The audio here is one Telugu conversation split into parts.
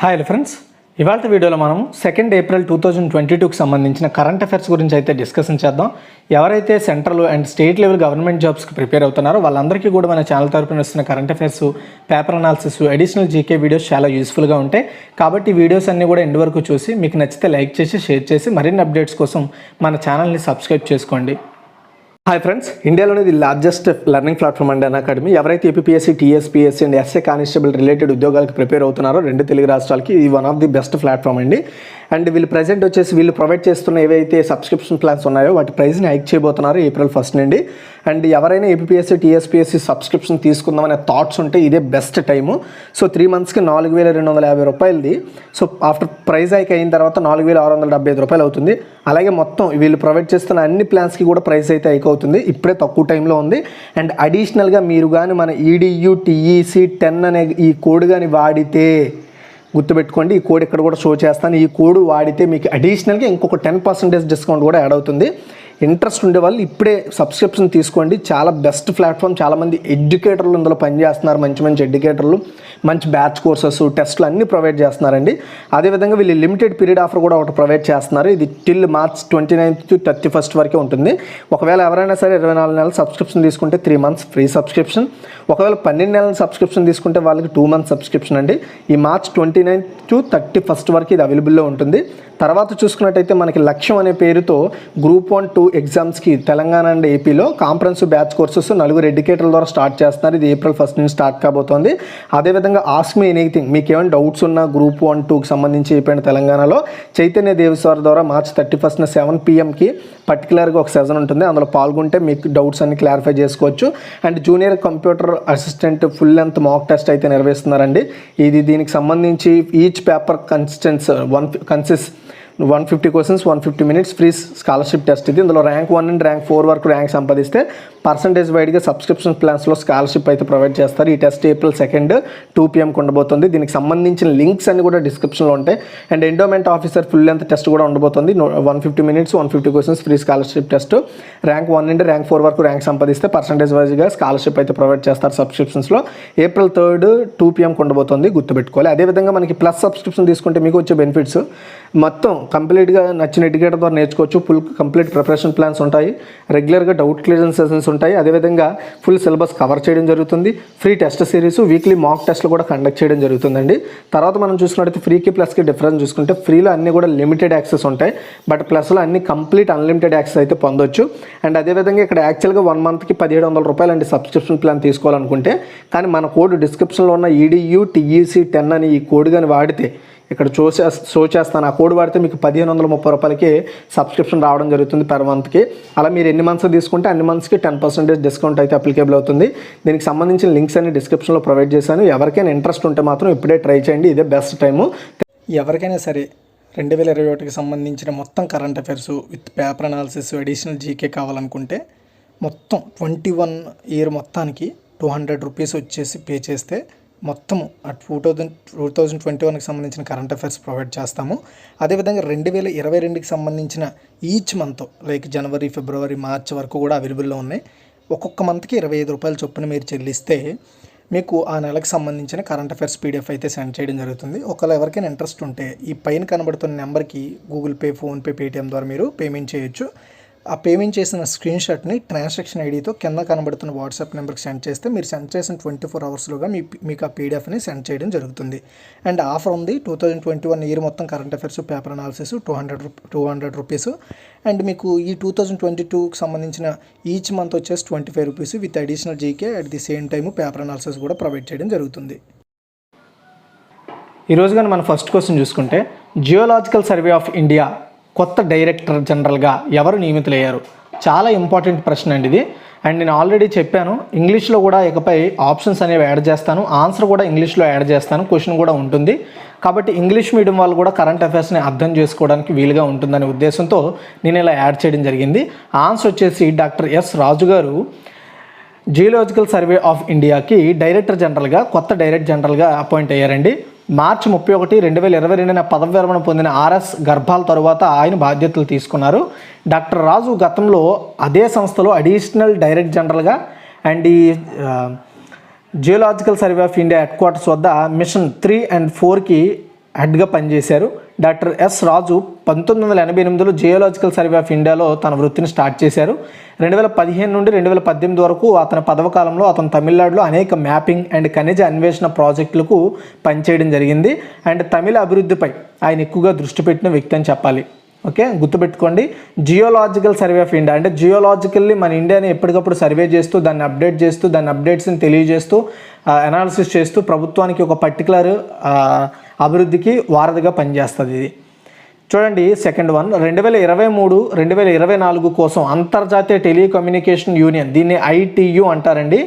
హాయ్ ఫ్రెండ్స్, ఇవాళ వీడియోలో మనం 2 ఏప్రిల్ 2022కి సంబంధించిన కరెంట్ అఫైర్స్ గురించి అయితే డిస్కషన్ చేద్దాం. ఎవరైతే central and state level government జాబ్స్కి ప్రిపేర్ అవుతున్నారో వాళ్ళందరికీ కూడా మన ఛానల్ తరపున వస్తున్న current affairs, paper analysis, additional GK videos చాలా యూస్ఫుల్గా ఉంటాయి. కాబట్టి ఈ వీడియోస్ అన్నీ కూడా ఎండ్ వరకు చూసి మీకు నచ్చితే లైక్ చేసి షేర్ చేసి మరిన్ని అప్డేట్స్ కోసం మన ఛానల్ని సబ్స్క్రైబ్ చేసుకోండి. హాయ్ ఫ్రెండ్స్, ఇండియాలోనే ది లార్జెస్ట్ లెర్నింగ్ ప్లాట్ఫామ్ అండి అకాడమీ. ఎవరైతే APSC, TSPSC and SA constable related ఉద్యోగాలకు ప్రిపేర్ అవుతున్నారో 2 తెలుగు రాష్ట్రాలకి ఇది one of the best platform అండి. అండ్ వీళ్ళు ప్రజెంట్ వచ్చేసి వీళ్ళు ప్రొవైడ్ చేస్తున్న ఏవైతే సబ్స్క్రిప్షన్ ప్లాన్స్ ఉన్నాయో వాటి ప్రైస్ని హైక్ చేయబోతున్నారు April 1 నుండి. అండ్ ఎవరైనా ఏపీఎస్సీ, టీఎస్పీఎస్సీ సబ్స్క్రిప్షన్ తీసుకుందామనే థాట్స్ ఉంటే ఇదే బెస్ట్ టైము. సో 3 monthsకి 4,250 రూపాయలది. సో ఆఫ్టర్ ప్రైస్ హైక్ అయిన తర్వాత 4,675 రూపాయలు అవుతుంది. అలాగే మొత్తం వీళ్ళు ప్రొవైడ్ చేస్తున్న అన్ని ప్లాన్స్కి కూడా ప్రైస్ అయితే హైక్ అవుతుంది. ఇప్పుడే తక్కువ టైంలో ఉంది. అండ్ అడిషనల్గా మీరు కానీ మన EDU TEC 10 అనే ఈ కోడ్ కానీ వాడితే గుర్తుపెట్టుకోండి, ఈ కోడ్ ఇక్కడ కూడా షో చేస్తాను. ఈ కోడ్ వాడితే మీకు అడిషనల్గా ఇంకొక 10% డిస్కౌంట్ కూడా యాడ్ అవుతుంది. ఇంట్రెస్ట్ ఉండే వాళ్ళు ఇప్పుడే సబ్స్క్రిప్షన్ తీసుకోండి. చాలా బెస్ట్ ప్లాట్ఫామ్. చాలామంది ఎడ్యుకేటర్లు ఇందులో పనిచేస్తున్నారు. మంచి ఎడ్యుకేటర్లు, మంచి బ్యాచ్ కోర్సెస్, టెస్ట్లు అన్నీ ప్రొవైడ్ చేస్తున్నారండి. అదేవిధంగా వీళ్ళు లిమిటెడ్ పీరియడ్ ఆఫర్ కూడా ఒకటి ప్రొవైడ్ చేస్తున్నారు. ఇది till March 29th to 31st వరకే ఉంటుంది. ఒకవేళ ఎవరైనా సరే 24 నెలల సబ్స్క్రిప్షన్ తీసుకుంటే 3 months ఫ్రీ సబ్స్క్రిప్షన్. ఒకవేళ 12 నెలల సబ్స్క్రిప్షన్ తీసుకుంటే వాళ్ళకి 2 months సబ్స్క్రిప్షన్ అండి. ఈ March 29th to 31st వరకు ఇది అవైలబుల్లో ఉంటుంది. తర్వాత చూసుకున్నట్టయితే మనకి లక్ష్యం అనే పేరుతో Group 1, 2 ఎగ్జామ్స్కి తెలంగాణ అండ్ ఏపీలో కాంప్రహెన్సివ్ బ్యాచ్ కోర్సెస్ 4 ఎడ్యుకేటర్ల ద్వారా స్టార్ట్ చేస్తున్నారు. ఇది April 1 నుంచి స్టార్ట్ కాబోతోంది. అదేవిధంగా ఆస్క్ మీ ఎనీథింగ్, మీకు ఏమైనా డౌట్స్ ఉన్నా Group 1, 2కి సంబంధించి అయిపోయిన తెలంగాణలో చైతన్య దేవిస్వార్ ద్వారా March 31st 7 PM పర్టికులర్గా ఒక సెషన్ ఉంటుంది. అందులో పాల్గొంటే మీకు డౌట్స్ అన్ని క్లారిఫై చేసుకోవచ్చు. And junior computer assistant full length mock test అయితే నిర్వహిస్తున్నారండి. దీనికి సంబంధించి each paper consist 150 questions, 150 minutes free scholarship test. ఇది ఇందులో ర్యాంక్ 1 నుండి ర్యాంక్ 4 వరకు ర్యాంక్ సంపాదిస్తే పర్సంటేజ్ వైడ్గా సబ్స్క్రిప్షన్ ప్లాన్స్లో స్కాలర్షిప్ అయితే ప్రొవైడ్ చేస్తారు. ఈ టెస్ట్ April 2 2 PM ఉండబోతుంది. దీనికి సంబంధించిన లింక్స్ అన్ని కూడా డిస్క్రిప్షన్లో ఉంటాయి. And endowment officer full length test కూడా ఉండబోతుంది. 150 minutes, 150 questions free scholarship test. Rank 1 నుండి ర్యాంక్ 4 వరకు ర్యాంక్ సంపాదిస్తే పర్సంటేజ్ వైజ్గా స్కాలర్షిప్ అయితే ప్రొవైడ్ చేస్తారు సబ్స్క్రిప్షన్స్లో. April 3 2 PM ఉండబోతుంది, గుర్తుపెట్టుకోవాలి. అదేవిధంగా మనకి ప్లస్ సబ్స్క్రిప్షన్ తీసుకుంటే మీకు వచ్చే బెనిఫిట్స్ మొత్తం కంప్లీట్గా నచ్చిన ఎడ్యుకేటర్ ద్వారా నేర్చుకోవచ్చు. ఫుల్ కంప్లీట్ ప్రిపరేషన్ ప్లాన్స్ ఉంటాయి. రెగ్యులర్గా డౌట్ క్లియరెన్స్ సెషన్స్ ఉంటాయి. అదేవిధంగా ఫుల్ సిలబస్ కవర్ చేయడం జరుగుతుంది. ఫ్రీ టెస్ట్ సిరీస్, వీక్లీ మాక్ టెస్ట్లు కూడా కండక్ట్ చేయడం జరుగుతుందండి. తర్వాత మనం చూసుకున్నట్టయితే ఫ్రీకి ప్లస్కి డిఫరెన్స్ చూసుకుంటే ఫ్రీలో అన్నీ కూడా లిమిటెడ్ యాక్సెస్ ఉంటాయి. బట్ ప్లస్లో అన్ని కంప్లీట్ అన్లిమిటెడ్ యాక్సెస్ అయితే పొందొచ్చు. అండ్ అదేవిధంగా ఇక్కడ యాక్చువల్గా 1 monthకి 1,700 రూపాయలు అండి సబ్స్క్రిప్షన్ ప్లాన్ తీసుకోవాలనుకుంటే. కానీ మన కోడ్ డిస్క్రిప్షన్లో ఉన్న EDU TEC 10 అని ఈ కోడ్ కానీ వాడితే, ఇక్కడ షో చేస్తాను, ఆ కోడ్ వాడితే మీకు 1,530 రూపాయలకి సబ్స్క్రిప్షన్ రావడం జరుగుతుంది per monthకి. అలా మీరు ఎన్ని మంత్స్ తీసుకుంటే అన్ని మంత్స్కి 10% డిస్కౌంట్ అయితే అప్లికేబుల్ అవుతుంది. దీనికి సంబంధించిన లింక్స్ అన్ని డిస్క్రిప్షన్లో ప్రొవైడ్ చేశాను. ఎవరికైనా ఇంట్రెస్ట్ ఉంటే మాత్రం ఇప్పుడే ట్రై చేయండి, ఇదే బెస్ట్ టైము. ఎవరికైనా సరే 2021కి సంబంధించిన మొత్తం current affairs with paper analysis, additional GK కావాలనుకుంటే మొత్తం 21 year మొత్తానికి 200 రూపీస్ వచ్చేసి పే చేస్తే మొత్తం 2021కి సంబంధించిన కరెంట్ అఫైర్స్ ప్రొవైడ్ చేస్తాము. అదేవిధంగా 2022కి సంబంధించిన ఈచ్ మంత్ లైక్ జనవరి, ఫిబ్రవరి, మార్చ్ వరకు కూడా అవైలబుల్లో ఉన్నాయి. ఒక్కొక్క మంత్కి 25 రూపాయల చొప్పున మీరు చెల్లిస్తే మీకు ఆ నెలకు సంబంధించిన కరెంట్ అఫైర్స్ PDF అయితే సెండ్ చేయడం జరుగుతుంది. ఒకవేళ ఎవరికైనా ఇంట్రెస్ట్ ఉంటే ఈ పైన కనబడుతున్న నెంబర్కి గూగుల్ పే, ఫోన్పే, పేటిఎం ద్వారా మీరు పేమెంట్ చేయొచ్చు. ఆ పేమెంట్ చేసిన స్క్రీన్ షాట్ని ట్రాన్సాక్షన్ ఐడితో కింద కనబడుతున్న వాట్సాప్ నెంబర్కి సెండ్ చేస్తే మీరు సెండ్ చేసిన 24 hours మీకు ఆ PDFని సెండ్ చేయడం జరుగుతుంది. అండ్ ఆఫర్ ఉంది. 2021 year మొత్తం current affairs, paper analysis 200 rupees. And మీకు ఈ 2022కి సంబంధించిన ఈచ్ మంత్ వచ్చేసి 25 rupees with additional GK. At the same time paper analysis కూడా ప్రొవైడ్ చేయడం జరుగుతుంది. ఈరోజు కానీ మన ఫస్ట్ క్వశ్చన్ చూసుకుంటే, జియోలాజికల్ సర్వే ఆఫ్ ఇండియా కొత్త డైరెక్టర్ జనరల్గా ఎవరు నియమితులయ్యారు? చాలా ఇంపార్టెంట్ ప్రశ్న అండి ఇది. అండ్ నేను ఆల్రెడీ చెప్పాను, ఇంగ్లీష్లో కూడా ఇకపై ఆప్షన్స్ అనేవి యాడ్ చేస్తాను, ఆన్సర్ కూడా ఇంగ్లీష్లో యాడ్ చేస్తాను, క్వశ్చన్ కూడా ఉంటుంది. కాబట్టి ఇంగ్లీష్ మీడియం వాళ్ళు కూడా కరెంట్ అఫైర్స్ని అర్థం చేసుకోవడానికి వీలుగా ఉంటుందనే ఉద్దేశంతో నేను ఇలా యాడ్ చేయడం జరిగింది. ఆన్సర్ వచ్చేసి డాక్టర్ S. రాజు గారు జియోలాజికల్ సర్వే ఆఫ్ ఇండియాకి కొత్త డైరెక్టర్ జనరల్గా అపాయింట్ అయ్యారండి. March 31, 2022 పదవి విరమణ పొందిన RS గర్భాల్ తరువాత ఆయన బాధ్యతలు తీసుకున్నారు. డాక్టర్ రాజు గతంలో అదే సంస్థలో అడిషనల్ డైరెక్టర్ జనరల్గా అండ్ ఈ geological survey of India headquarters వద్ద మిషన్ 3 and 4కి హెడ్గా పనిచేశారు. డాక్టర్ ఎస్ రాజు 1988లో జియోలాజికల్ సర్వే ఆఫ్ ఇండియాలో తన వృత్తిని స్టార్ట్ చేశారు. 2015 నుండి 2018 వరకు అతని పదవకాలంలో అతను తమిళనాడులో అనేక మ్యాపింగ్ అండ్ ఖనిజ అన్వేషణ ప్రాజెక్టులకు పనిచేయడం జరిగింది. అండ్ తమిళ అభివృద్ధిపై ఆయన ఎక్కువగా దృష్టి పెట్టిన వ్యక్తి అని చెప్పాలి. ఓకే, గుర్తుపెట్టుకోండి. జియోలాజికల్ సర్వే ఆఫ్ ఇండియా అంటే జియోలాజికల్లీ మన ఇండియాని ఎప్పటికప్పుడు సర్వే చేస్తూ దాన్ని అప్డేట్ చేస్తూ దాని అప్డేట్స్ని తెలియజేస్తూ అనాలిసిస్ చేస్తూ ప్రభుత్వానికి ఒక పర్టికులర్ అభివృద్ధికి వారధిగా పనిచేస్తుంది. ఇది చూడండి. సెకండ్ వన్, 2023-2024 కోసం అంతర్జాతీయ టెలికమ్యూనికేషన్ యూనియన్, దీన్ని ITU అంటారండి.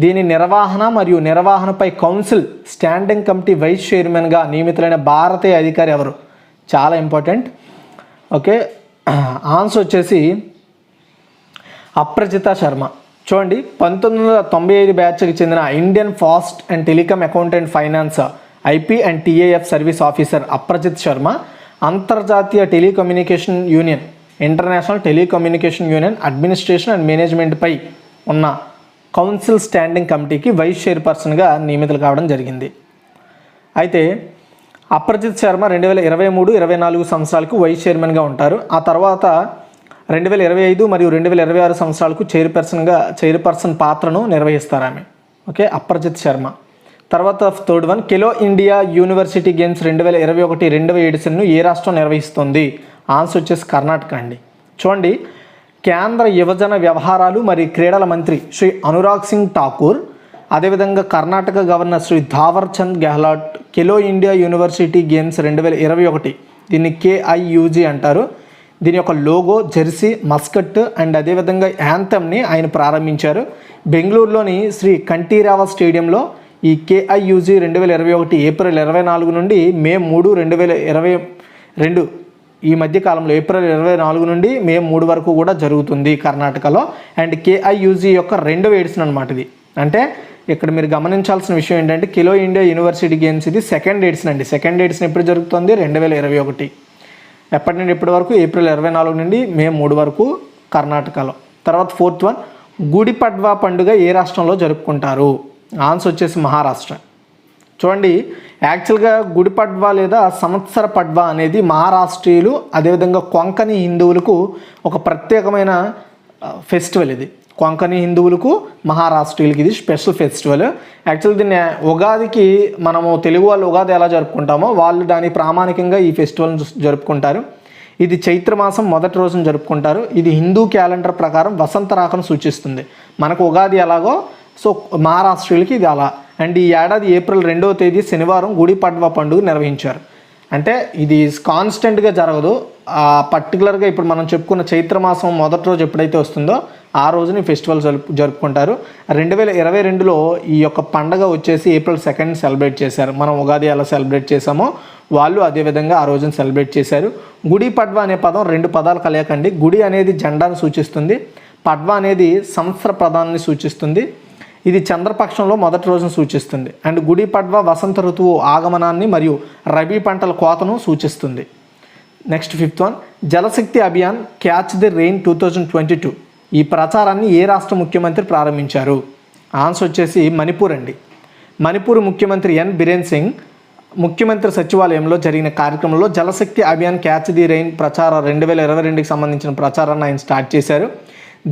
దీని నిర్వహణపై కౌన్సిల్ స్టాండింగ్ కమిటీ వైస్ చైర్మన్గా నియమితులైన భారతీయ అధికారి ఎవరు? చాలా ఇంపార్టెంట్. ఓకే, ఆన్సర్ వచ్చేసి అప్రజిత శర్మ. చూడండి, 1995 బ్యాచ్కి చెందిన Indian post and telecom accountant finance IP and TAF service officer Aprajit Sharma అంతర్జాతీయ telecommunication union, international telecommunication union administration and మేనేజ్మెంట్పై ఉన్న కౌన్సిల్ స్టాండింగ్ కమిటీకి వైస్ చైర్పర్సన్గా నియమితులు కావడం జరిగింది. అయితే అప్రజిత్ శర్మ 2023-24 సంవత్సరాలకు వైస్ చైర్మన్గా ఉంటారు. ఆ తర్వాత 2025 మరియు 2026 సంవత్సరాలకు చైర్పర్సన్ పాత్రను నిర్వహిస్తారు ఆమె. ఓకే, అప్రజిత్ శర్మ. తర్వాత third one, Khelo India university games 2021-22 ఎడిషన్ను ఏ రాష్ట్రం నిర్వహిస్తుంది? ఆన్సర్ వచ్చేసి కర్ణాటక అండి. చూడండి, కేంద్ర యువజన వ్యవహారాలు మరియు క్రీడల మంత్రి శ్రీ అనురాగ్ సింగ్ ఠాకూర్, అదేవిధంగా Karnataka governor Shri Thawar Chand Gehlot Khelo India university games 2021, దీన్ని KIUG అంటారు. దీని యొక్క లోగో, జెర్సీ, మస్కట్ అండ్ అదేవిధంగా యాంథమ్ని ఆయన ప్రారంభించారు. బెంగళూరులోని శ్రీ కంఠీరావ స్టేడియంలో ఈ KIUG 2021 ఏప్రిల్ 24 నుండి మే 3, 2022 ఈ మధ్య కాలంలో ఏప్రిల్ 24 నుండి మే 3 వరకు కూడా జరుగుతుంది కర్ణాటకలో. అండ్ KIUG యొక్క 2వ ఎడిషన్ అనమాట ఇది. అంటే ఇక్కడ మీరు గమనించాల్సిన విషయం ఏంటంటే ఖేలో ఇండియా యూనివర్సిటీ గేమ్స్ ఇది సెకండ్ ఎడిషన్ అండి. సెకండ్ ఎడిషన్ ఎప్పుడు జరుగుతుంది? 2021. ఎప్పటి నుండి ఎప్పటి వరకు? ఏప్రిల్ 24 నుండి మే 3 వరకు కర్ణాటకలో. తర్వాత ఫోర్త్ వన్, గుడి పడ్వా పండుగ ఏ రాష్ట్రంలో జరుపుకుంటారు? ఆన్సర్ వచ్చేసి మహారాష్ట్ర. చూడండి, యాక్చువల్గా గుడి పడ్వా లేదా సంవత్సర పడ్వా అనేది మహారాష్ట్రీయులు అదేవిధంగా కొంకణి హిందువులకు ఒక ప్రత్యేకమైన ఫెస్టివల్. ఇది కొంకణి హిందువులకు, మహారాష్ట్రీయులకి ఇది స్పెషల్ ఫెస్టివల్. యాక్చువల్లీ దీన్ని ఉగాదికి మనము తెలుగు వాళ్ళు ఉగాది ఎలా జరుపుకుంటామో వాళ్ళు దాని ప్రామాణికంగా ఈ ఫెస్టివల్ని జరుపుకుంటారు. ఇది చైత్రమాసం మొదటి రోజున జరుపుకుంటారు. ఇది హిందూ క్యాలెండర్ ప్రకారం వసంత రాకను సూచిస్తుంది. మనకు ఉగాది ఎలాగో సో మహారాష్ట్రీయులకి ఇది అలా. అండ్ ఈ ఏడాది ఏప్రిల్ 2వ తేదీ శనివారం గుడి పడ్వా పండుగ నిర్వహించారు. అంటే ఇది కాన్స్టెంట్గా జరగదు. పర్టికులర్గా ఇప్పుడు మనం చెప్పుకున్న చైత్రమాసం మొదటి రోజు ఎప్పుడైతే వస్తుందో ఆ రోజుని ఫెస్టివల్ జరుపుకుంటారు. 2022లో ఈ యొక్క పండగ వచ్చేసి ఏప్రిల్ 2 సెలబ్రేట్ చేశారు. మనం ఉగాది ఎలా సెలబ్రేట్ చేసామో వాళ్ళు అదేవిధంగా ఆ రోజున సెలబ్రేట్ చేశారు. గుడి పడ్వా అనే పదం 2 పదాలు కలయకండి. గుడి అనేది జెండాను సూచిస్తుంది, పడ్వా అనేది సంవత్సర ప్రధానాన్ని సూచిస్తుంది. ఇది చంద్రపక్షంలో మొదటి రోజును సూచిస్తుంది. అండ్ గుడి పడ్వా వసంత ఋతువు ఆగమనాన్ని మరియు రబీ పంటల కోతను సూచిస్తుంది. Next fifth one, Jalshakti Abhiyan catch the rain 2022 ఈ ప్రచారాన్ని ఏ రాష్ట్ర ముఖ్యమంత్రి ప్రారంభించారు? ఆన్సర్ వచ్చేసి మణిపూర్ అండి. మణిపూర్ ముఖ్యమంత్రి N బిరేన్ సింగ్ ముఖ్యమంత్రి సచివాలయంలో జరిగిన కార్యక్రమంలో జలశక్తి అభియాన్ క్యాచ్ ది రెయిన్ ప్రచారం 2022కి సంబంధించిన ప్రచారాన్ని ఆయన స్టార్ట్ చేశారు.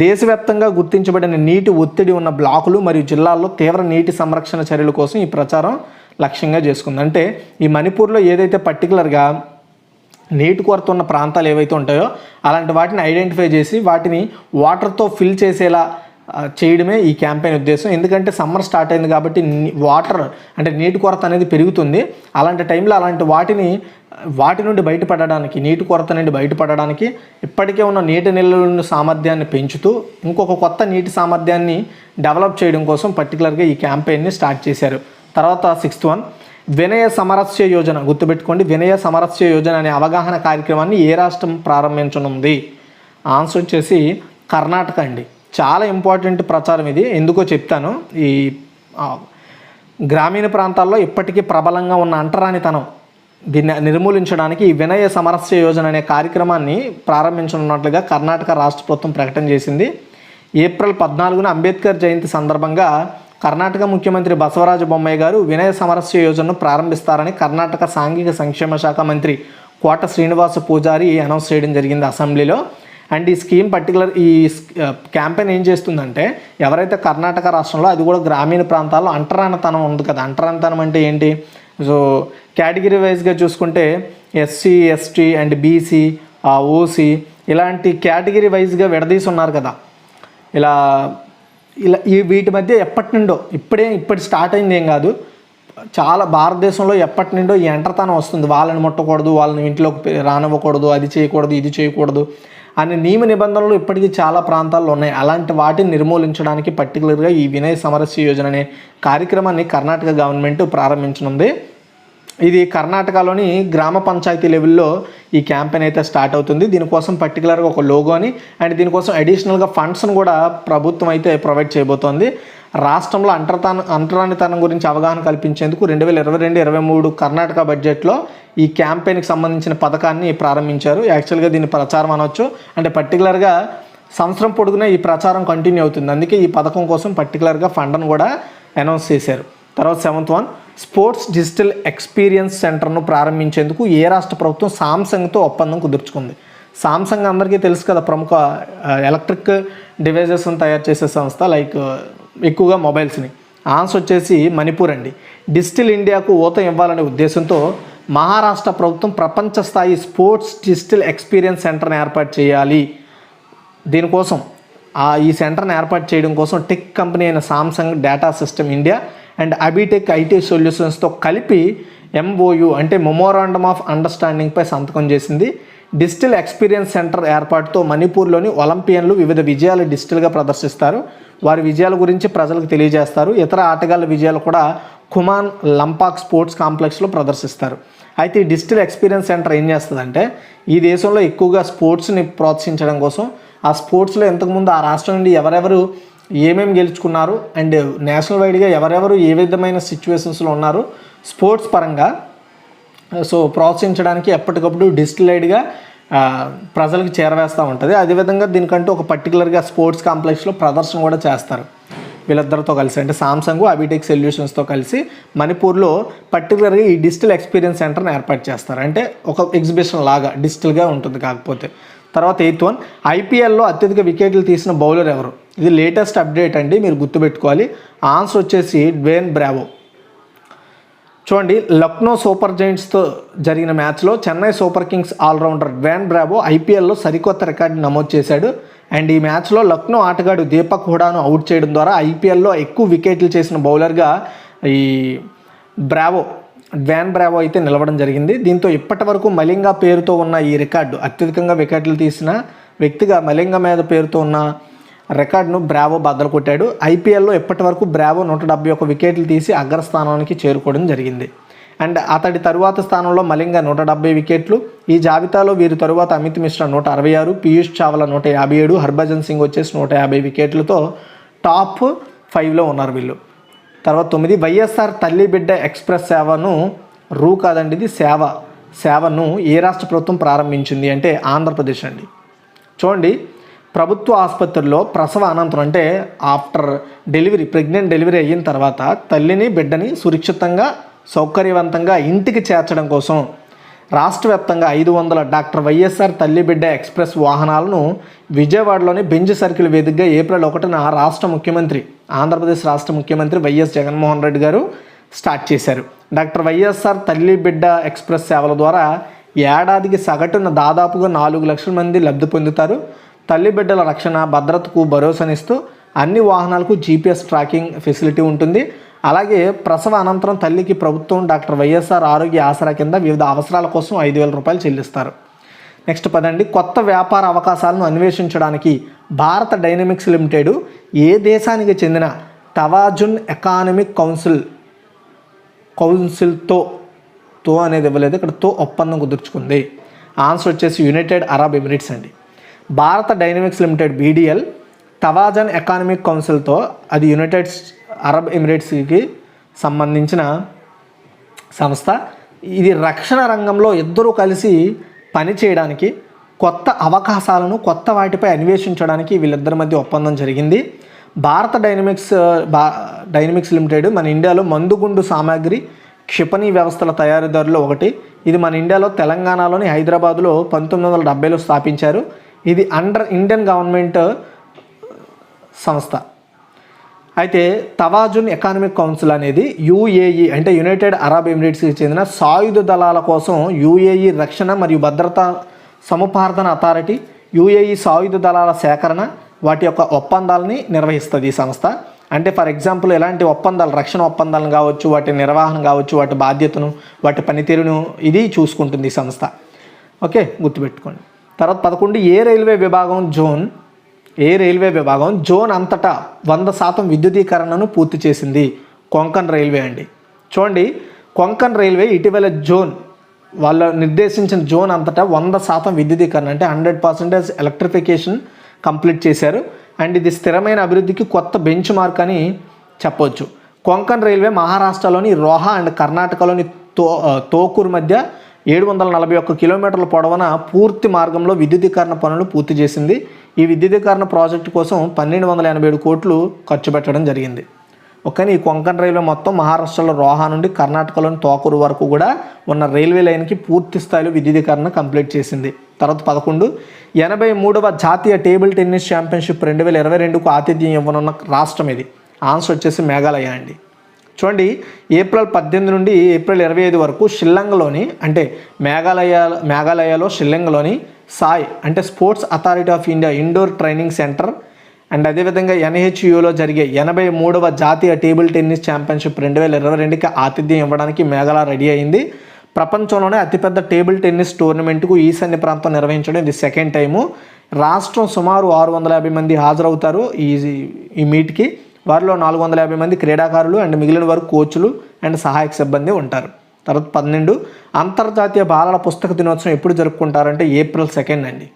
దేశవ్యాప్తంగా గుర్తించబడిన నీటి ఒత్తిడి ఉన్న బ్లాకులు మరియు జిల్లాల్లో తీవ్ర నీటి సంరక్షణ చర్యల కోసం ఈ ప్రచారం లక్ష్యంగా చేసుకుంది. అంటే ఈ మణిపూర్లో ఏదైతే పర్టికులర్గా నీటి కొరత ఉన్న ప్రాంతాలు ఏవైతే ఉంటాయో అలాంటి వాటిని ఐడెంటిఫై చేసి వాటిని వాటర్తో ఫిల్ చేసేలా చేయడమే ఈ క్యాంపెయిన్ ఉద్దేశం. ఎందుకంటే సమ్మర్ స్టార్ట్ అయింది కాబట్టి వాటర్ అంటే నీటి కొరత అనేది పెరుగుతుంది. అలాంటి టైంలో అలాంటి వాటి నుండి బయటపడడానికి, నీటి కొరత నుండి బయటపడడానికి ఇప్పటికే ఉన్న నీటి నిల్వల సామర్థ్యాన్ని పెంచుతూ ఇంకొక కొత్త నీటి సామర్థ్యాన్ని డెవలప్ చేయడం కోసం పర్టికులర్గా ఈ క్యాంపెయిన్ని స్టార్ట్ చేశారు. తర్వాత సిక్స్త్ వన్, వినయ సమరస్య యోజన. గుర్తుపెట్టుకోండి, వినయ సమరస్య యోజన అనే అవగాహన కార్యక్రమాన్ని ఏ రాష్ట్రం ప్రారంభించనుంది? ఆన్సర్ వచ్చేసి కర్ణాటక అండి. చాలా ఇంపార్టెంట్ ప్రచారం ఇది. ఎందుకో చెప్తాను. ఈ గ్రామీణ ప్రాంతాల్లో ఇప్పటికీ ప్రబలంగా ఉన్న అంటరానితనం దీన్ని నిర్మూలించడానికి ఈ వినయ సమరస్య యోజన అనే కార్యక్రమాన్ని ప్రారంభించనున్నట్లుగా కర్ణాటక రాష్ట్ర ప్రభుత్వం ప్రకటన చేసింది. ఏప్రిల్ 14న అంబేద్కర్ జయంతి సందర్భంగా కర్ణాటక ముఖ్యమంత్రి బసవరాజ బొమ్మాయి గారు వినయ సమరస్య యోజనను ప్రారంభిస్తారని కర్ణాటక సాంఘిక సంక్షేమ శాఖ మంత్రి కోట శ్రీనివాస పూజారి అనౌన్స్ చేయడం జరిగింది అసెంబ్లీలో. అండ్ ఈ స్కీమ్ ఈ క్యాంపెయిన్ ఏం చేస్తుందంటే, ఎవరైతే కర్ణాటక రాష్ట్రంలో, అది కూడా గ్రామీణ ప్రాంతాల్లో అంటరానితనం ఉంది కదా, అంటరానితనం అంటే ఏంటి, సో కేటగిరీ వైజ్గా చూసుకుంటే SC, ST and BC, OC ఇలాంటి కేటగిరీ వైజ్గా విడదీసి ఉన్నారు కదా. ఇలా వీటి మధ్య ఎప్పటి నుండో, ఇప్పటి స్టార్ట్ అయింది ఏం కాదు, చాలా భారతదేశంలో ఎప్పటి నుండో ఈ ఎంటర్తనం వస్తుంది. వాళ్ళని ముట్టకూడదు, వాళ్ళని ఇంట్లోకి రానివ్వకూడదు, అది చేయకూడదు, ఇది చేయకూడదు అనే నియమ నిబంధనలు ఇప్పటికీ చాలా ప్రాంతాల్లో ఉన్నాయి. అలాంటి వాటిని నిర్మూలించడానికి పర్టికులర్గా ఈ వినయ సమరస్య యోజన అనే కార్యక్రమాన్ని కర్ణాటక గవర్నమెంట్ ప్రారంభించనుంది. ఇది కర్ణాటకలోని గ్రామ పంచాయతీ లెవెల్లో ఈ క్యాంపెయిన్ అయితే స్టార్ట్ అవుతుంది. దీనికోసం పర్టికులర్గా ఒక లోగోని అండ్ దీనికోసం అడిషనల్గా ఫండ్స్ను కూడా ప్రభుత్వం అయితే ప్రొవైడ్ చేయబోతోంది. రాష్ట్రంలో అంటరానితనం గురించి అవగాహన కల్పించేందుకు 2022-23 కర్ణాటక బడ్జెట్లో ఈ క్యాంపెయిన్కి సంబంధించిన పథకాన్ని ప్రారంభించారు. యాక్చువల్గా దీని ప్రచారం అనవచ్చు, అంటే పర్టికులర్గా సంవత్సరం పొడుగునా ఈ ప్రచారం కంటిన్యూ అవుతుంది. అందుకే ఈ పథకం కోసం పర్టికులర్గా ఫండ్ను కూడా అనౌన్స్ చేశారు. తర్వాత 7th one, sports digital experience సెంటర్ను ప్రారంభించేందుకు ఏ రాష్ట్ర ప్రభుత్వం సామ్సంగ్తో ఒప్పందం కుదుర్చుకుంది. సామ్సంగ్ అందరికీ తెలుసు కదా, ప్రముఖ ఎలక్ట్రిక్ డివైజెస్ని తయారు చేసే సంస్థ, లైక్ ఎక్కువగా మొబైల్స్ని. ఆన్సర్ వచ్చేసి మణిపూర్ అండి. డిజిటల్ ఇండియాకు ఊతం ఇవ్వాలనే ఉద్దేశంతో మహారాష్ట్ర ప్రభుత్వం ప్రపంచ స్థాయి స్పోర్ట్స్ డిజిటల్ ఎక్స్పీరియన్స్ సెంటర్ని ఏర్పాటు చేయాలి. దీనికోసం ఈ సెంటర్ని ఏర్పాటు చేయడం కోసం టెక్ కంపెనీ అయిన Samsung data system India and అబిటెక్ ఐటీ సొల్యూషన్స్తో కలిపి MOU అంటే మెమోరాండమ్ ఆఫ్ అండర్స్టాండింగ్పై సంతకం చేసింది. డిజిటల్ ఎక్స్పీరియన్స్ సెంటర్ ఏర్పాటుతో మణిపూర్లోని ఒలింపియన్లు వివిధ విజయాలు డిజిటల్గా ప్రదర్శిస్తారు. వారి విజయాల గురించి ప్రజలకు తెలియజేస్తారు. ఇతర ఆటగాళ్ళ విజయాలు కూడా ఖుమాన్ లంపాక్ స్పోర్ట్స్ కాంప్లెక్స్లో ప్రదర్శిస్తారు. అయితే ఈ డిజిటల్ ఎక్స్పీరియన్స్ సెంటర్ ఏం చేస్తుందంటే, ఈ దేశంలో ఎక్కువగా స్పోర్ట్స్ని ప్రోత్సహించడం కోసం, ఆ స్పోర్ట్స్లో ఇంతకుముందు ఆ రాష్ట్రం నుండి ఎవరెవరు ఏమేమి గెలుచుకున్నారు అండ్ నేషనల్ వైడ్గా ఎవరెవరు ఏ విధమైన సిచ్యువేషన్స్లో ఉన్నారు స్పోర్ట్స్ పరంగా, సో ప్రోత్సహించడానికి ఎప్పటికప్పుడు డిజిటలైడ్గా ప్రజలకు చేరవేస్తూ ఉంటుంది. అదేవిధంగా దీనికంటూ ఒక పర్టికులర్గా స్పోర్ట్స్ కాంప్లెక్స్లో ప్రదర్శన కూడా చేస్తారు వీళ్ళిద్దరితో కలిసి, అంటే సామ్సంగ్ అబిటెక్ సొల్యూషన్స్తో కలిసి మణిపూర్లో పర్టికులర్గా ఈ డిజిటల్ ఎక్స్పీరియన్స్ సెంటర్ని ఏర్పాటు చేస్తారు. అంటే ఒక ఎగ్జిబిషన్ లాగా డిజిటల్గా ఉంటుంది కాకపోతే. తర్వాత 8th వన్, ఐపీఎల్లో అత్యధిక వికెట్లు తీసిన బౌలర్ ఎవరు. ఇది లేటెస్ట్ అప్డేట్ అండి, మీరు గుర్తుపెట్టుకోవాలి. ఆన్సర్ వచ్చేసి డ్వేన్ బ్రావో. చూడండి, లక్నో సూపర్ జైంట్స్తో జరిగిన మ్యాచ్లో Chennai super kings allrounder Dwayne Bravo ఐపీఎల్లో సరికొత్త రికార్డు నమోదు చేశాడు. అండ్ ఈ మ్యాచ్లో లక్నో ఆటగాడు దీపక్ హుడాను అవుట్ చేయడం ద్వారా ఐపీఎల్లో ఎక్కువ వికెట్లు చేసిన బౌలర్గా ఈ డ్వేన్ బ్రావో అయితే నిలవడం జరిగింది. దీంతో ఇప్పటి వరకు మలింగా పేరుతో ఉన్న ఈ రికార్డు, అత్యధికంగా వికెట్లు తీసిన వ్యక్తిగా మలింగా మీద పేరుతో ఉన్న రికార్డును బ్రావో బద్దలు కొట్టాడు. ఐపీఎల్లో ఇప్పటి వరకు బ్రావో 171 వికెట్లు తీసి అగ్రస్థానానికి చేరుకోవడం జరిగింది. అండ్ అతడి తరువాత స్థానంలో మలింగా 170 వికెట్లు. ఈ జాబితాలో వీరి తరువాత అమిత్ మిశ్రా 166, పీయూష్ చావ్లా 157, హర్భజన్ సింగ్ వచ్చేసి 150 వికెట్లతో టాప్ 5లో ఉన్నారు వీళ్ళు. తర్వాత 9, వైఎస్ఆర్ తల్లి బిడ్డ ఎక్స్ప్రెస్ సేవను కాదండి, ఇది సేవను ఏ రాష్ట్ర ప్రభుత్వం ప్రారంభించింది అంటే ఆంధ్రప్రదేశ్ అండి. చూడండి, ప్రభుత్వ ఆసుపత్రుల్లో ప్రసవ అనంతరం అంటే ఆఫ్టర్ డెలివరీ, ప్రెగ్నెంట్ డెలివరీ అయిన తర్వాత తల్లిని బిడ్డని సురక్షితంగా సౌకర్యవంతంగా ఇంటికి చేర్చడం కోసం రాష్ట్ర వ్యాప్తంగా 500 డాక్టర్ వైఎస్ఆర్ తల్లి బిడ్డ ఎక్స్ప్రెస్ వాహనాలను విజయవాడలోని బెంజ్ సర్కిల్ వేదికగా ఏప్రిల్ 1న ఆంధ్రప్రదేశ్ రాష్ట్ర ముఖ్యమంత్రి వైఎస్ జగన్మోహన్ రెడ్డి గారు స్టార్ట్ చేశారు. డాక్టర్ వైఎస్ఆర్ తల్లి బిడ్డ ఎక్స్ప్రెస్ సేవల ద్వారా ఏడాదికి సగటున దాదాపుగా 4 లక్షల మంది లబ్ధి పొందుతారు. తల్లి బిడ్డల రక్షణ భద్రతకు భరోసానిస్తూ అన్ని వాహనాలకు GPS ట్రాకింగ్ ఫెసిలిటీ ఉంటుంది. అలాగే ప్రసవ అనంతరం తల్లికి ప్రభుత్వం డాక్టర్ వైఎస్ఆర్ ఆరోగ్య ఆసరా కింద వివిధ అవసరాల కోసం 5,000 రూపాయలు చెల్లిస్తారు. నెక్స్ట్ 10, కొత్త వ్యాపార అవకాశాలను అన్వేషించడానికి భారత డైనమిక్స్ లిమిటెడ్ ఏ దేశానికి చెందిన తవాజున్ ఎకానమిక్ కౌన్సిల్తో అనేది ఇవ్వలేదు, ఇక్కడ ఒప్పందం కుదుర్చుకుంది. ఆన్సర్ వచ్చేసి యునైటెడ్ అరబ్ ఎమిరేట్స్ అండి. భారత డైనమిక్స్ లిమిటెడ్ BDL తవాజన్ ఎకానమిక్ కౌన్సిల్తో, అది యునైటెడ్ అరబ్ ఎమిరేట్స్కి సంబంధించిన సంస్థ. ఇది రక్షణ రంగంలో ఇద్దరూ కలిసి పనిచేయడానికి, కొత్త అవకాశాలను కొత్త వాటిపై అన్వేషించడానికి వీళ్ళిద్దరి మధ్య ఒప్పందం జరిగింది. భారత డైనమిక్స్ లిమిటెడ్ మన ఇండియాలో మందుగుండు సామాగ్రి క్షిపణి వ్యవస్థల తయారీదారులో ఒకటి. ఇది మన ఇండియాలో తెలంగాణలోని హైదరాబాద్లో 1970లో స్థాపించారు. ఇది అండర్ ఇండియన్ గవర్నమెంట్ సంస్థ. అయితే తవాజున్ ఎకనామిక్ కౌన్సిల్ అనేది యుఏఈ అంటే యునైటెడ్ అరబ్ ఎమిరేట్స్కి చెందిన సాయుధ దళాల కోసం యుఏఈ రక్షణ మరియు భద్రతా సముపార్జన అథారిటీ, యుఏఈ సాయుధ దళాల సేకరణ వాటి యొక్క ఒప్పందాలని నిర్వహిస్తుంది ఈ సంస్థ. అంటే ఫర్ ఎగ్జాంపుల్ ఎలాంటి ఒప్పందాలు, రక్షణ ఒప్పందాలను కావచ్చు, వాటి నిర్వహణ కావచ్చు, వాటి బాధ్యతను, వాటి పనితీరును ఇది చూసుకుంటుంది ఈ సంస్థ. ఓకే, గుర్తుపెట్టుకోండి. తర్వాత 11 ఏ రైల్వే విభాగం జోన్ అంతటా 100% విద్యుదీకరణను పూర్తి చేసింది? కొంకన్ రైల్వే అండి. చూడండి, కొంకన్ రైల్వే ఇటీవల వాళ్ళ నిర్దేశించిన జోన్ అంతటా 100% విద్యుదీకరణ అంటే 100% ఎలక్ట్రిఫికేషన్ కంప్లీట్ చేశారు. అండ్ ఇది స్థిరమైన అభివృద్ధికి కొత్త బెంచ్ మార్క్ అని చెప్పవచ్చు. కొంకన్ రైల్వే మహారాష్ట్రలోని రోహా అండ్ కర్ణాటకలోని తోకూర్ మధ్య 741 కిలోమీటర్ల పొడవున పూర్తి మార్గంలో విద్యుదీకరణ పనులు పూర్తి చేసింది. ఈ విద్యుదీకరణ ప్రాజెక్టు కోసం 1287 కోట్లు ఖర్చు పెట్టడం జరిగింది. కానీ ఈ కొంకన్ రైల్వే మొత్తం మహారాష్ట్రలో రోహా నుండి కర్ణాటకలోని తోకూరు వరకు కూడా ఉన్న రైల్వే లైన్కి పూర్తి స్థాయిలో విద్యుదీకరణ కంప్లీట్ చేసింది. తర్వాత 11 83వ జాతీయ టేబుల్ టెన్నిస్ ఛాంపియన్షిప్ 2022కు ఆతిథ్యం ఇవ్వనున్న రాష్ట్రం ఇది. ఆన్సర్ వచ్చేసి మేఘాలయ అండి. చూడండి, ఏప్రిల్ 18 నుండి ఏప్రిల్ 25 వరకు షిల్లాంగ్లోని అంటే మేఘాలయలో షిల్లాంగ్లోని సాయ్ అంటే sports authority of India indoor training centre and అదేవిధంగా ఎన్హెచ్యులో జరిగే 83వ జాతీయ టేబుల్ టెన్నిస్ ఛాంపియన్షిప్ 2022కి ఆతిథ్యం ఇవ్వడానికి మేఘాలయ రెడీ అయింది. ప్రపంచంలోనే అతిపెద్ద టేబుల్ టెన్నిస్ టోర్నమెంట్కు ఈశాన్య ప్రాంతం నిర్వహించడం ఇది సెకండ్ టైము. రాష్ట్రం సుమారు 650 మంది హాజరవుతారు ఈ మీట్కి. వారిలో 450 మంది క్రీడాకారులు అండ్ మిగిలిన వారు కోచ్లు అండ్ సహాయక సిబ్బంది ఉంటారు. తర్వాత 12 అంతర్జాతీయ బాలల పుస్తక దినోత్సవం ఎప్పుడు జరుపుకుంటారంటే ఏప్రిల్ 2 అండి.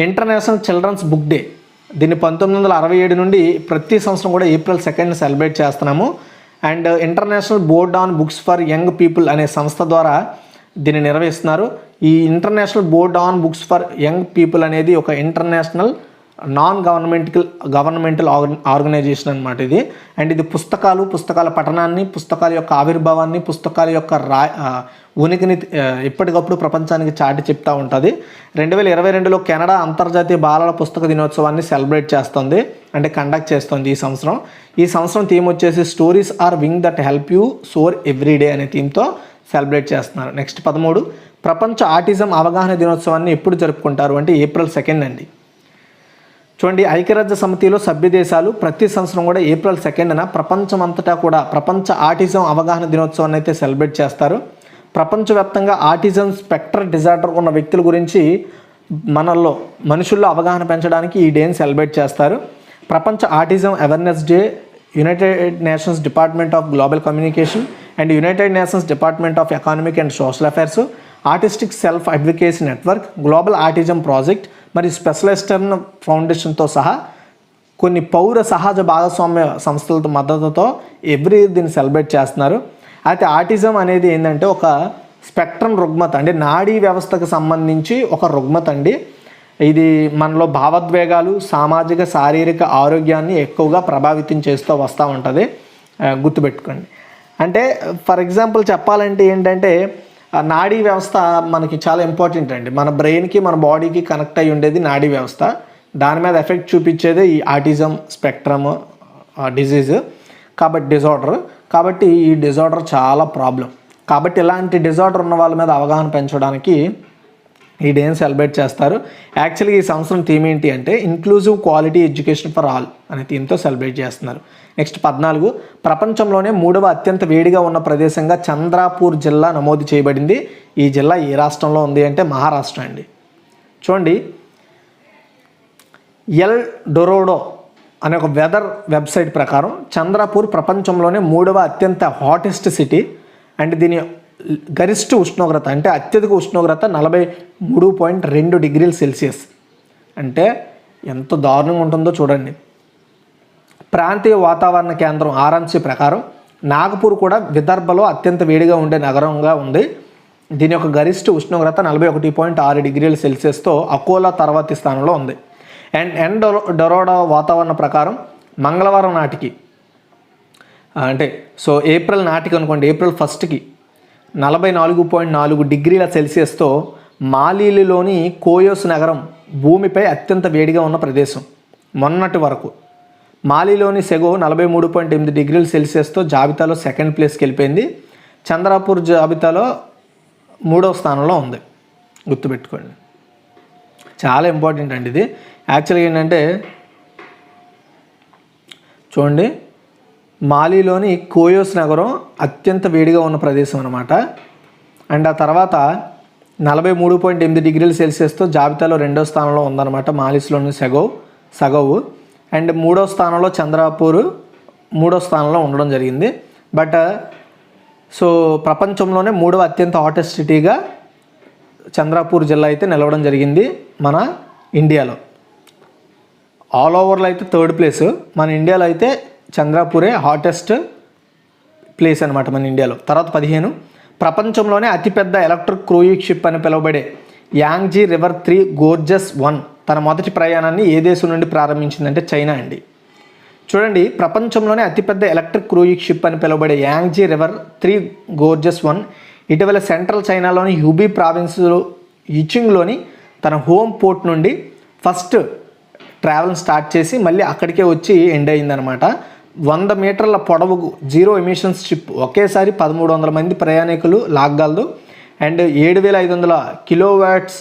ఇంటర్నేషనల్ చిల్డ్రన్స్ బుక్ డే దీన్ని 1967 నుండి ప్రతి సంవత్సరం కూడా ఏప్రిల్ 2 సెలబ్రేట్ చేస్తున్నాము. And international board on books for young people అనే సంస్థ ద్వారా దీన్ని నిర్వహిస్తున్నారు. ఈ international board on books for young people అనేది ఒక ఇంటర్నేషనల్ నాన్ గవర్నమెంటల్ ఆర్గనైజేషన్ అనమాట ఇది. అండ్ ఇది పుస్తకాల పఠనాన్ని, పుస్తకాల యొక్క ఆవిర్భావాన్ని, పుస్తకాల యొక్క ఉనికిని ఎప్పటికప్పుడు ప్రపంచానికి చాటి చెప్తూ ఉంటుంది. 2022లో కెనడా అంతర్జాతీయ బాలల పుస్తక దినోత్సవాన్ని సెలబ్రేట్ చేస్తుంది అంటే కండక్ట్ చేస్తుంది ఈ సంవత్సరం థీమ్ వచ్చేసి stories are wing that help you soar everyday అనే థీమ్తో సెలబ్రేట్ చేస్తున్నారు. నెక్స్ట్ 13 ప్రపంచ ఆటిజం అవగాహన దినోత్సవాన్ని ఎప్పుడు జరుపుకుంటారు అంటే ఏప్రిల్ 2 అండి. చూడండి, ఐక్యరాజ్య సమితిలో సభ్య దేశాలు ప్రతి సంవత్సరం కూడా ఏప్రిల్ 2న ప్రపంచమంతటా కూడా ప్రపంచ ఆటిజం అవగాహన దినోత్సవాన్ని అయితే సెలబ్రేట్ చేస్తారు. ప్రపంచవ్యాప్తంగా ఆటిజం స్పెక్టర్ డిజార్డర్ ఉన్న వ్యక్తుల గురించి మనుషుల్లో అవగాహన పెంచడానికి ఈ డేని సెలబ్రేట్ చేస్తారు. ప్రపంచ autism awareness day United nations department of global communication and United nations department of economic and social affairs, artistic self advocacy network, global autism project మరియు స్పెషలిస్టర్న్ ఫౌండేషన్తో సహా కొన్ని పౌర సహజ భాగస్వామ్య సంస్థలతో మద్దతుతో ఎవ్రీ దీన్ని సెలబ్రేట్ చేస్తున్నారు. అయితే ఆటిజం అనేది ఏంటంటే ఒక స్పెక్ట్రమ్ రుగ్మత అంటే నాడీ వ్యవస్థకు సంబంధించి ఒక రుగ్మత అండి. ఇది మనలో భావోద్వేగాలు, సామాజిక శారీరక ఆరోగ్యాన్ని ఎక్కువగా ప్రభావితం చేస్తూ వస్తూ ఉంటుంది. గుర్తుపెట్టుకోండి. అంటే ఫర్ ఎగ్జాంపుల్ చెప్పాలంటే ఏంటంటే నాడీ వ్యవస్థ మనకి చాలా ఇంపార్టెంట్ అండి. మన బ్రెయిన్కి మన బాడీకి కనెక్ట్ అయ్యి ఉండేది నాడీ వ్యవస్థ. దాని మీద ఎఫెక్ట్ చూపించేది ఈ ఆటిజం స్పెక్ట్రమ్ డిజీజ్ డిజార్డర్. కాబట్టి ఈ డిజార్డర్ చాలా ప్రాబ్లం. కాబట్టి ఇలాంటి డిజార్డర్ ఉన్న వాళ్ళ మీద అవగాహన పెంచడానికి ఈ డేని సెలబ్రేట్ చేస్తారు. యాక్చువల్గా ఈ సంవత్సరం థీమ్ ఏంటి అంటే inclusive quality education for all అనే థీమ్తో సెలబ్రేట్ చేస్తున్నారు. నెక్స్ట్ 14 ప్రపంచంలోనే 3వ అత్యంత వేడిగా ఉన్న ప్రదేశంగా చంద్రాపూర్ జిల్లా నమోదు చేయబడింది. ఈ జిల్లా ఏ రాష్ట్రంలో ఉంది అంటే మహారాష్ట్ర అండి. చూడండి, ఎల్ డొరోడో అనే ఒక వెదర్ వెబ్సైట్ ప్రకారం చంద్రాపూర్ ప్రపంచంలోనే 3వ అత్యంత హాటెస్ట్ సిటీ. అండ్ దీని గరిష్ట ఉష్ణోగ్రత అంటే అత్యధిక ఉష్ణోగ్రత 43.2 డిగ్రీల సెల్సియస్. అంటే ఎంత దారుణంగా ఉంటుందో చూడండి. ప్రాంతీయ వాతావరణ కేంద్రం ఆర్ఎన్సీ ప్రకారం నాగపూర్ కూడా విదర్భలో అత్యంత వేడిగా ఉండే నగరంగా ఉంది. దీని యొక్క గరిష్ట ఉష్ణోగ్రత 41.6 డిగ్రీల సెల్సియస్తో అకోలా తర్వాతి స్థానంలో ఉంది. అండ్ డొరోడా వాతావరణ ప్రకారం మంగళవారం నాటికి అంటే సో ఏప్రిల్ నాటికి అనుకోండి, ఏప్రిల్ 1కి 44.4 డిగ్రీల సెల్సియస్తో మాలీలోని కోయోస్ నగరం భూమిపై అత్యంత వేడిగా ఉన్న ప్రదేశం. మొన్నటి వరకు మాలీలోని సెగో 43.8 డిగ్రీల సెల్సియస్తో జాబితాలో సెకండ్ ప్లేస్కి వెళ్ళిపోయింది. చంద్రాపూర్ జాబితాలో 3వ స్థానంలో ఉంది. గుర్తుపెట్టుకోండి, చాలా ఇంపార్టెంట్ అండి ఇది. యాక్చువల్గా ఏంటంటే చూడండి, మాలీలోని కోయోస్ నగరం అత్యంత వేడిగా ఉన్న ప్రదేశం అనమాట. అండ్ ఆ తర్వాత 43.8 డిగ్రీల సెల్సియస్తో జాబితాలో 2వ స్థానంలో ఉందన్నమాట మాలిస్లోని సగోవు. అండ్ 3వ స్థానంలో చంద్రాపూర్ 3వ స్థానంలో ఉండడం జరిగింది. బట్ సో ప్రపంచంలోనే 3వ అత్యంత హాటెస్ట్ సిటీగా చంద్రాపూర్ జిల్లా అయితే నిలవడం జరిగింది మన ఇండియాలో. ఆల్ ఓవర్లో అయితే 3rd ప్లేస్, మన ఇండియాలో అయితే చంద్రాపూరే హాటెస్ట్ ప్లేస్ అనమాట మన ఇండియాలో. తర్వాత 15 ప్రపంచంలోనే అతిపెద్ద ఎలక్ట్రిక్ క్రూయిజ్ షిప్ అని పిలువబడే యాంగ్జీ రివర్ 3 గోర్జెస్ 1 తన మొదటి ప్రయాణాన్ని ఏ దేశం నుండి ప్రారంభించిందంటే చైనా అండి. చూడండి, ప్రపంచంలోనే అతిపెద్ద ఎలక్ట్రిక్ క్రూయిజ్ షిప్ అని పిలువబడే యాంగ్జీ రివర్ 3 గోర్జెస్ 1 ఇటీవల సెంట్రల్ చైనాలోని హ్యూబీ ప్రావిన్స్లో ఇచింగ్లోని తన హోమ్ పోర్ట్ నుండి ఫస్ట్ ట్రావెల్ స్టార్ట్ చేసి మళ్ళీ అక్కడికే వచ్చి ఎండ్ అయిందనమాట. 100 మీటర్ల పొడవు 0 ఎమిషన్స్ షిప్ ఒకేసారి 1300 మంది ప్రయాణికులు లాగలదు. అండ్ 7500 కిలోవాట్స్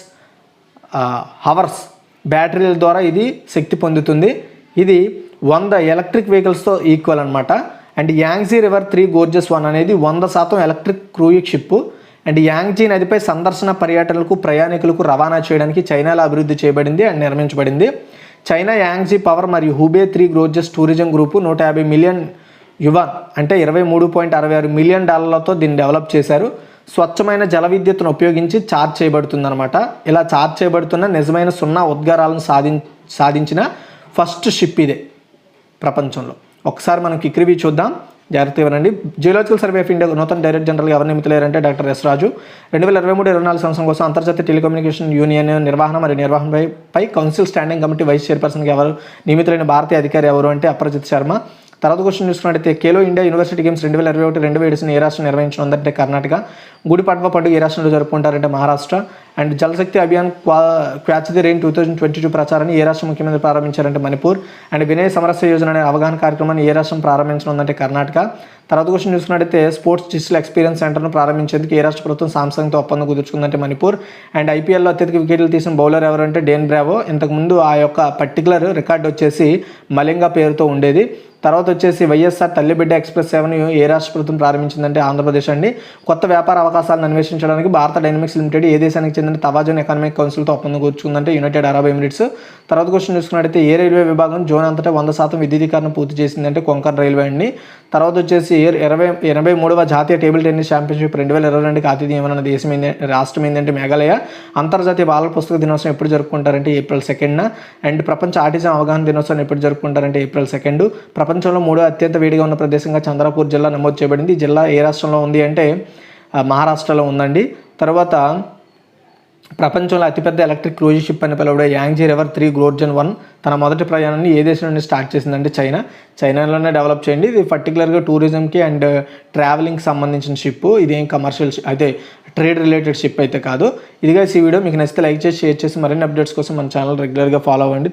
హవర్స్ బ్యాటరీల ద్వారా ఇది శక్తి పొందుతుంది. ఇది 100 ఎలక్ట్రిక్ వెహికల్స్తో ఈక్వల్ అనమాట. అండ్ యాంగ్జీ రివర్ 3 గోర్జెస్ 1 అనేది 100% electric cruise ship. And Yangtze నదిపై సందర్శన పర్యటనలకు ప్రయాణికులకు రవాణా చేయడానికి చైనాలో అభివృద్ధి చేయబడింది అండ్ నిర్మించబడింది. చైనా యాంగ్జీ పవర్ మరియు Hubei 3 Gorges tourism group 150 million yuan అంటే $23.66 మిలియన్ దీన్ని డెవలప్ చేశారు. స్వచ్ఛమైన జల విద్యుత్తును ఉపయోగించి ఛార్జ్ చేయబడుతుందన్నమాట. ఇలా ఛార్జ్ చేయబడుతున్న నిజమైన 0 ఉద్గారాలను సాధించిన ఫస్ట్ షిప్ ఇదే ప్రపంచంలో. ఒకసారి మనం కిక్ రివ్యూ చూద్దాం, జాగ్రత్త ఇవ్వనండి. జియోలాజికల్ సర్వే ఆఫ్ ఇండియా నూతన డైరెక్టర్ జనరల్గా ఎవరు నియమితులేరంటే డాక్టర్ ఎస్ రాజు. 2023-24 సంవత్సరం కోసం అంతర్జాతీయ టెలికమ్యూనికేషన్ యూనియన్ నిర్వహణ మరియు నిర్వహణపై కౌన్సిల్ స్టాండింగ్ కమిటీ వైస్ చైర్పర్సన్గా ఎవరు నియమితులైన భారతీయ అధికారి ఎవరు అంటే అపరాజిత్ శర్మ. తర్వాత క్వశ్చన్ చూసుకున్నట్టయితే Khelo India university games 2021-22 edition ఏ రాష్ట్రం నిర్వహించనుందంటే కర్ణాటక. గుడి పడ్వ పండుగ ఏ రాష్ట్రంలో జరుపుకుంటారంటే Maharashtra. And Jal Shakti Abhiyan catch the rain 2022 ప్రచారాన్ని ఏ రాష్ట్ర ముఖ్యమంత్రి ప్రారంభించారంటే మణిపూర్. అండ్ వినయ సమరస్య యోజన అనే అవగాహన కార్యక్రమాన్ని ఏ రాష్ట్రం ప్రారంభించనుందంటే కర్ణాటక. తర్వాత క్వశ్చన్ చూసుకున్నట్టయితే స్పోర్ట్స్ డిజిటల్ ఎక్స్పీరియన్స్ సెంటర్ను ప్రారంభించేందుకు ఏ రాష్ట్ర ప్రభుత్వం సామ్సంగ్తో ఒప్పందం కుదుర్చుకుందంటే మణిపూర్. అండ్ ఐపీఎల్లో అత్యధిక వికెట్లు తీసిన బౌలర్ ఎవరంటే డేన్ బ్రావో. ఇంతకుముందు ఆ యొక్క పర్టికులర్ రికార్డు వచ్చేసి మలింగా పేరుతో ఉండేది. తర్వాత వచ్చేసి వైఎస్ఆర్ తల్లిబిడ్డ ఎక్స్ప్రెస్ సేవను ఏ రాష్ట్ర ప్రభుత్వం ప్రారంభించిందంటే ఆంధ్రప్రదేశ్ అండి. కొత్త వ్యాపార అవకాశాలను అన్వేషించడానికి భారత డైనమిక్స్ లిమిటెడ్ ఏ దేశానికి చెందిన తవాజన్ ఎకనామిక్ కౌన్సిల్తో ఒప్పందం కూర్చుకుందంటే యునైటెడ్ అరబ్ ఎమిరేట్స్. తర్వాత క్వశ్చన్ చూసుకున్నట్టయితే ఏ రైల్వే విభాగం జోన్ అంతటా 100% విద్యుదీకరణ పూర్తి చేసిందంటే కొంకణ్ రైల్వే అండి. తర్వాత వచ్చేసి 83వ జాతీయ టేబుల్ టెన్నిస్ ఛాంపియన్షిప్ 2022కి ఆతిథ్యం ఇవ్వనున్న దేశం రాష్ట్రం ఏంటంటే మేఘాలయ. అంతర్జాతీయ బాలల పుస్తక దినోత్సవం ఎప్పుడు జరుపుకుంటారంటే ఏప్రిల్ 2న. అండ్ ప్రపంచ ఆటిజం అవగాహన దినోత్సవం ఎప్పుడు జరుపుకుంటారంటే ఏప్రిల్ 2. ప్రపంచంలో 3వ అత్యంత వేడిగా ఉన్న ప్రదేశంగా చంద్రపూర్ జిల్లా నమోదు చేయబడింది. ఈ జిల్లా ఏ రాష్ట్రంలో ఉంది అంటే మహారాష్ట్రలో ఉందండి. తర్వాత ప్రపంచంలో అతిపెద్ద ఎలక్ట్రిక్ క్రూజ్ షిప్ అని పిలువబడే యాంగ్జీ రివర్ 3 గోర్జెస్ 1 తన మొదటి ప్రయాణాన్ని ఏ దేశం నుండి స్టార్ట్ చేసిందంటే చైనాలోనే డెవలప్ చేయండి. ఇది పర్టికులర్గా టూరిజంకి అండ్ ట్రావెలింగ్కి సంబంధించిన షిప్. ఇదేం కమర్షియల్ అయితే ట్రేడ్ రిలేటెడ్ షిప్ అయితే కాదు. ఇదిగా ఈ వీడియో మీకు నచ్చితే లైక్ చేసి షేర్ చేసి మరిన్ని అప్డేట్స్ కోసం మన ఛానల్ రెగ్యులర్గా ఫాలో అవ్వండి.